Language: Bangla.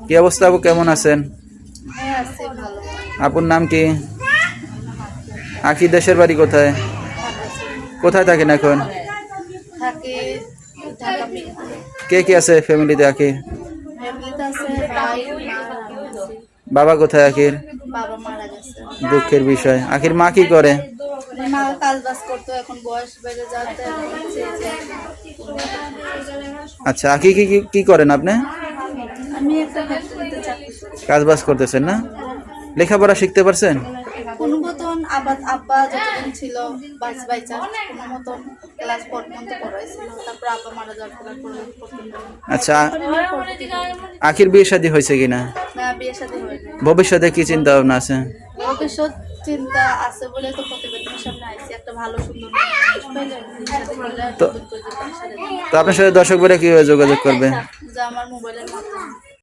কি অবস্থা আপু, কেমন আছেন? আপুর নাম কি? আখি দেশের বাড়ি কোথায়? কোথায় থাকেন এখন? কে কে আছে ফ্যামিলিতে আখি? বাবা কোথায় আখির? দুঃখের বিষয়। আখির মা কি করে? আচ্ছা, আখি কি কি করেন আপনি? কাজ বাজ করতেছেন না? লেখাপড়া শিখতে পারছেন? আচ্ছা, আখির বিয়ে শাদী হয়েছে কিনা? ভবিষ্যতে কি চিন্তা ভাবনা আছে? ভবিষ্যৎ চিন্তা আছে বলে তো প্রতিবেদনের সামনে আইছি, একটা ভালো সুন্দর তো আপনার সাথে দর্শক ভাইরা কিভাবে যোগাযোগ করবে? যে আমার মোবাইলের মাধ্যমে